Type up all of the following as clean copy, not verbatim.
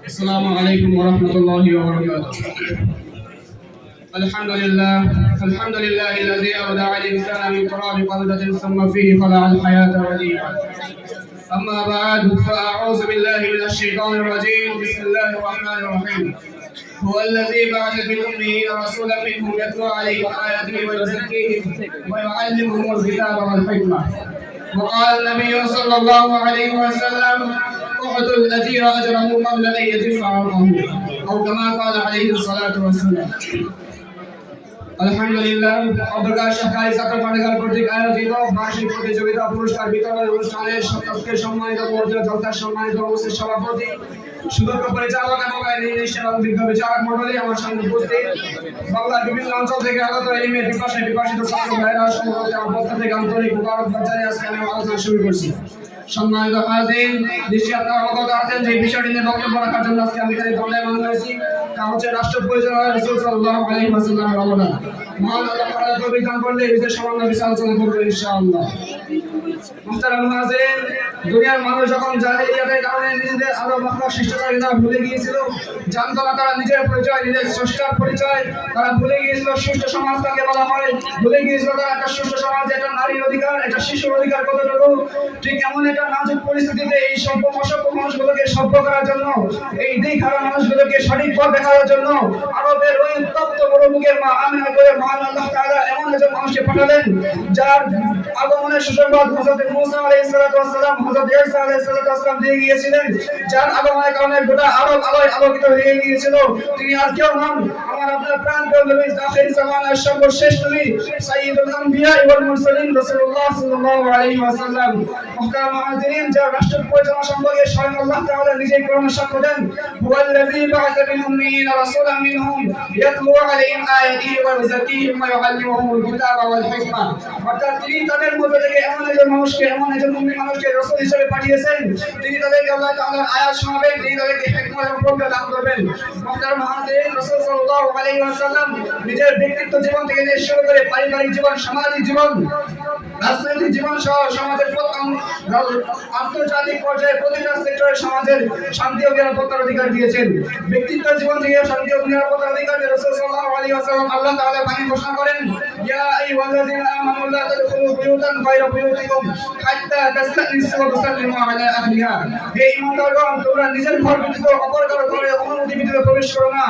السلام عليكم ورحمة الله وبركاته. الحمد لله الذي أودع الإنسان من تراب قلبة ثم فيه خلع الحياة وديعا. أما بعد فأعوذ بالله من الشيطان الرجيم. بسم الله الرحمن الرحيم. هو الذي بعث في الأميين رسولا منهم يتلو عليهم آياته ويزكيهم ويعلمهم الكتاب والحكمة. وقال النبي صلى الله عليه وسلم: اعطوا الأجير أجره قبل أن يجف عرضه، أو كما قال عليه الصلاة والسلام. আলহামদুলিল্লাহ, অবকাশ সরকারি ছাত্র পাঠাগার কর্তৃক আয়োজিত বার্ষিক প্রতিযোগিতা পুরস্কার বিতরণ অনুষ্ঠানের সত্যকে সম্মানিত মর্যাদা জলসার সম্মানিত উপস্থিত সভাপতি, সুদক্ষ পরিচালক এবং নির্দিষ্ট অভিজ্ঞ বিচারক মণ্ডলী, আমার সামনে উপস্থিত বাংলার বিভিন্ন অঞ্চল থেকে আগত এলিমের বিকাশে বিকশিত ছাত্র ভাইরা সম্পর্কে আমার পক্ষ থেকে আন্তরিক মুবারকবাদ জানিয়ে আজকে আমি আলোচনা শুরু করছি। সম্মানিত হাজির, নিশ্চয়ই আপনারা অবগত আছেন যে বিষয়টি নিয়ে বক্তব্য রাখার জন্য আজকে আমি এখানে দণ্ডায়মান হয়েছি। তা হচ্ছে রাষ্ট্র পরিচালনা রাসূল সাল্লাল্লাহু আলাইহি ওয়াসাল্লামের অবদান। মহান আল্লাহ তাআলা তৌফিক দান করলে এই বিষয়ে সামান্য কিছু আলোচনা করব ইনশাআল্লাহ। মুহতারাম হাজির, দুনিয়ার মানুষ যখন জাহেলিয়াতের কারণে নিজেদের আরো মাখা শিষ্টাচারিতা ভুলে গিয়েছিল, জানতো না তারা নিজের পরিচয়, নিজের স্রষ্টার পরিচয়, তারা ভুলে গিয়েছিল সুষ্ঠু সমাজ কাকে বলা হয়, ভুলে গিয়েছিল তারা একটা সুষ্ঠু সমাজ, একটা নারীর অধিকার, একটা শিশুর অধিকার কতটুকু। ঠিক এমন একটা নাজুক পরিস্থিতিতে এই সভ্য অসভ্য মানুষগুলোকে সভ্য করার জন্য, এই দিকহারা মানুষগুলোকে সঠিক পথ দেখানোর জন্য আরবের ওই উত্তপ্ত মরুভূমির মা আমিনা করে মহান আল্লাহ তাআলা এমন একজন মানুষকে পাঠালেন যার আগমনের সুসংবাদ হযরত মুসা আলাইহিস সালাতু ওয়াস সালাম, হযরত ঈসা আলাইহিস সালাতু ওয়াস সালাম দিয়ে গিয়েছিলেন, যার আগমনের কারণে গোটা আরব আলোকিত হয়ে গিয়েছিল। তিনি আর কেউ নন, আমার আপনার প্রাণপ্রিয় নবী, আখির জামানার সর্বশেষ নবী, সাইয়্যিদুল আম্বিয়া ওয়াল মুরসালিন রাসূলুল্লাহ সাল্লাল্লাহু আলাইহি ওয়াসাল্লাম। মুহতারাম হাজিরিন, যার রাষ্ট্র পরিচালনা সম্পর্কে স্বয়ং আল্লাহ তাআলা নিজেই কোরআনে সাক্ষ্য দেন, হুয়াল্লাযী বা'আসা ফিল উম্মিয়িনা রাসূলান মিনহুম ইয়াতলু আলাইহিম আয়াতিহি ওয়া ইউযাক্কিহিম ওয়া ইউআল্লিমুহুমুল কিতাবা ওয়াল হিকমা। অর্থাৎ তিনি তাদের মধ্যে থেকে এমন একজন মানুষকে, এমন একজন মুমিন মানুষকে রাসূল হিসেবে পাঠিয়েছেন, তিনি তাদেরকে আল্লাহ তাআলার আয়াত শোনাবেন, তিনি তাদেরকে হিকমত এবং প্রজ্ঞা দান করবেন। মুহতারাম হাজিরিন, রাসূল সাল্লাল্লাহু আলাইহি ওয়াসাল্লাম নিজের ব্যক্তিগত জীবন থেকে নিয়ে শুরু করে পারিবারিক জীবন, সামাজিক জীবন, রাজনৈতিক জীবন সহ সমাজের আন্তর্জাতিক পর্যায়ে প্রতিটা সেক্টরে সমাজের শান্তি ও নিরাপত্তার অধিকার দিয়েছেন। ব্যক্তিগত জীবন থেকে শান্তি ও নিরাপত্তার অধিকার রাসূল সাল্লাল্লাহু আলাইহি ওয়াসাল্লাম আল্লাহ তাআলা বাণী ঘোষণা করেন, ইয়া আইয়ুহাল্লাযীনা আমানু লা তাদখুলু বুয়ুতান গায়রা বুয়ুতিকুম হাত্তা তাসতানিসু ওয়া তুসাল্লিমু আলা আহলিহা। হে ঈমানদারগণ, তোমরা নিজের ঘর ব্যতীত অপর কারো ঘরে অনুমতি ব্যতীত প্রবেশ করো না।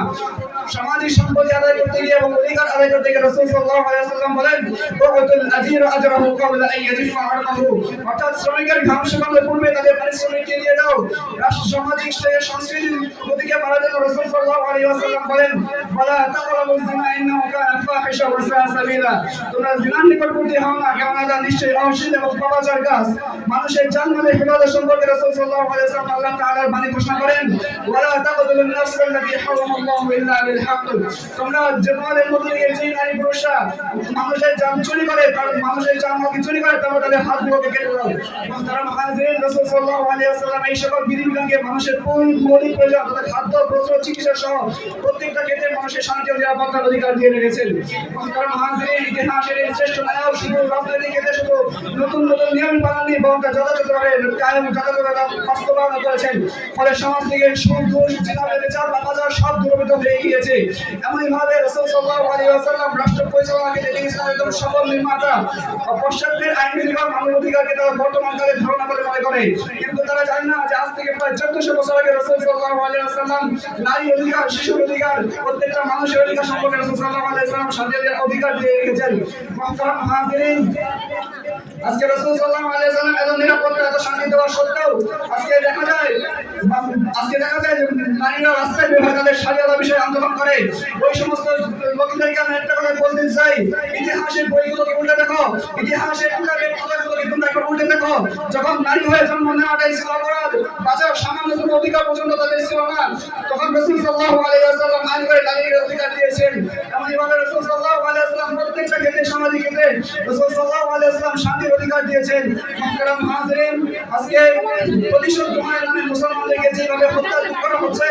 সামাজিক সম্পত্তি আদায় করতে গিয়ে এবং অধিকার আদায় করতে গিয়ে রাসূল সাল্লাল্লাহু আলাইহি ওয়াসাল্লাম বলেন, ওয়াতুল আজির আজরাহু ক্বাবলা আন ইয়াজিফা আরকাহু। অর্থাৎ শ্রমিকের ঘাম শুকানোর পূর্বে তাদের পারিশ্রমিককে দিয়ে দাও। রাষ্ট্র সামাজিক সংস্কৃতির গতিকে বাড়াতে রাসূল সাল্লাল্লাহু আলাইহি ওয়াসাল্লাম বলেন, ওয়ালা তাকরাবু যিনা ইন্নাহু কানা ফাহিশা ওয়া সাআ সাবিলা। তোমরা জিনার নিকটবর্তী হও না, কারণ এটা নিশ্চয়ই অশ্লীল এবং পাপাচার কাজ। মানুষের জান-মালের হেফাজত সম্পর্কে রাসূল সাল্লাল্লাহু আলাইহি ওয়াসাল্লাম আল্লাহ তাআলার বাণী ঘোষণা করেন, ওয়ালা তাকতুলুন নাফসাল্লাতী হারামাল্লাহু ইল্লা বিল হক। তোমরা তোমাদের মধ্যে থেকে যে নারী পুরুষরা মানুষের জান চুরি করে, কারণ মানুষের জান চুরি করে, তবে তাদের হাতগুলোকে কেটে দাও। মুহতারাম হাজিরিন, রাসূল সাল্লাল্লাহু আলাইহি ওয়াসাল্লাম এই সকল বিধিবিধানকে মানুষের মৌলিক প্রয়োজন অর্থাৎ খাদ্য, বস্ত্র, চিকিৎসা সহ প্রত্যেকটা ক্ষেত্রে মানুষের শান্তি ও নিরাপত্তার অধিকার দিয়ে রেখেছেন। মুহতারাম হাজিরিন, ইতিহাসের এই শ্রেষ্ঠ নায়ক শুধু রাজনৈতিক ক্ষেত্রে শুধু নতুন নতুন নিয়ম বানাননি, বরং তা যথাযথভাবে বাস্তবায়ন করেছেন। ফলে সমাজ থেকে সুদ, ঘুষ, জিনা, ব্যভিচার, পাপাচার সব দূরীভূত হয়ে গিয়েছে। এমনইভাবে রাসূল সাল্লাল্লাহু আলাইহি ওয়াসাল্লাম রাষ্ট্র পরিচালনাকে দেখে ইসলামের একজন সফল নির্মাতা। পশ্চাৎদের আইনবিধিগণ মানব অধিকারকে তারা বর্তমানকালে ধারণা করে মনে করে, কিন্তু তারা জানে না যে আজ থেকে প্রায় 1400 বছর আগে রাসূল সাল্লাল্লাহু আলাইহি ওয়াসাল্লাম নারী অধিকার, শিশুর অধিকার, প্রত্যেকটা মানুষের অধিকার সম্পর্কে রাসূল সাল্লাল্লাহু আলাইহি ওয়াসাল্লাম স্বাধীনতার অধিকার দিয়ে রেখেছেন। মুহতারাম হাজিরিন, আজকে রাসূল সাল্লাল্লাহু আলাইহি ওয়াসাল্লাম এত নিরাপত্তা, এত শান্তি দেওয়া সত্ত্বেও আজকে দেখা যায় যে নারীরা রাস্তায় বের হয়ে তাদের স্বাধীনতা বিষয়ে আন্দোলন করে। ওই সমস্ত লোকদেরকে আমি একটা কথা বলতে চাই, ইতিহাসের বইগুলোকে উল্টে দেখো, ইতিহাসের পুস্তকগুলোকে তোমরা একবার উল্টে দেখো। যখন নারী হয়ে জন্ম নেওয়াটাই ছিল অপরাধ, বাঁচার সামান্য কোনো অধিকার পর্যন্ত তাদের ছিল না, তখন রাসূল সাল্লাল্লাহু আলাইহি ওয়াসাল্লাম আইন করে নারীর অধিকার দিয়েছেন। এমনইভাবে রাসূল সাল্লাল্লাহু আলাইহি ওয়াসাল্লাম প্রত্যেকটা ক্ষেত্রে, সামাজিক ক্ষেত্রে রাসূল সাল্লাল্লাহু আলাইহি ওয়াসাল্লাম শান্তির অধিকার দিয়েছেন। মুহতারাম হাজিরিন, আজকে প্রতিশোধ গ্রহণের নামে মুসলমানদেরকে যেভাবে হত্যা করা হচ্ছে,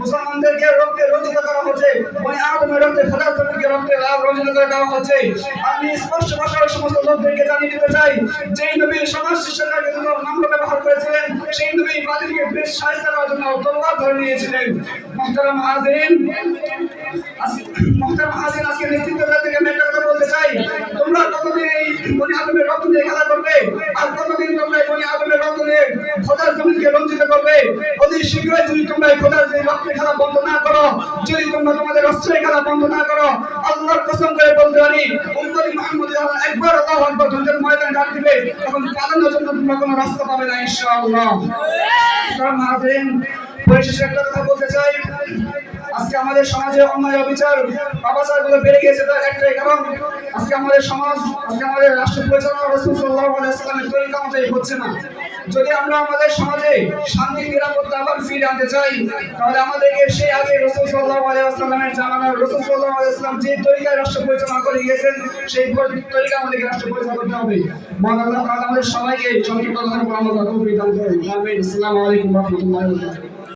মুসলমানদেরকে রক্তে রঞ্জিত করা হচ্ছে, ওই আদমের রক্তে খোদার জমিনকে রক্তে লাল রঞ্জিত করে দেওয়া হচ্ছে। আমি স্পষ্ট ভাষার সমস্ত লোকদেরকে জানিয়ে দিতে চাই, যেই নবী সমাজ শিষ্টাচারের জন্য নম্র ব্যবহার করেছিলেন, সেই নবী বাতিলকে বেশ সাহায্য করার জন্য তলোয়ার ধরে নিয়েছিলেন। মুহতারাম হাজিরিন, আজকে নেতৃত্বদের থেকে আমি একটা কথা বলতে চাই, তোমরা কতদিন এই বনি আদমের রক্ত দিয়ে খেলা করবে, আর কতদিন তোমরা এই বনি আদমের রক্ত দিয়ে খোদার জমিনকে রঞ্জিত করবে? অতি শীঘ্রই যদি তোমরা এই খোদার রক্তের খেলা বন্ধ না করো, যদি তোমরা তোমাদের অস্ত্রের খেলা বন্ধ না করো, আল্লাহর কসম করে বলতে পারি, উম্মতি মুহাম্মদ যখন একবার আল্লাহু আকবার যুদ্ধের ময়দানে ডাক দিবে, তখন পালানোর জন্য তোমরা কোনো রাস্তা পাবে না ইনশাআল্লাহ। পরিশেষে একটা কথা বলতে চাই, আজকে আমাদের সমাজে অন্যায় অবিচার পাপাচারগুলো বেড়ে গিয়েছে, তার একটাই কারণ আজকে আমাদের সমাজ, আজকে আমাদের রাষ্ট্র পরিচালনা রাসূল সাল্লাল্লাহু আলাইহি ওয়াসাল্লামের তরিকা অনুযায়ী হচ্ছে না। যদি আমরা আমাদের সমাজে শান্তি নিরাপত্তা আবার ফিরে আনতে চাই, তাহলে আমাদেরকে সেই আগে রাসূল সাল্লাল্লাহু আলাইহি ওয়াসাল্লামের জামানার রাসূল সাল্লাল্লাহু আলাইহি ওয়াসাল্লাম যে তরিকায় রাষ্ট্র পরিচালনা করে গিয়েছেন, সেই তরিকা আমাদেরকে রাষ্ট্র পরিচালনা করতে হবে। মহান আল্লাহ তাআলা আমাদের সবাইকে সংক্ষিপ্ত কথা বলার তৌফিক দান করুন। আমিন। আসসালামু আলাইকুম ওয়া রাহমাতুল্লাহি ওয়া বারাকাতুহু।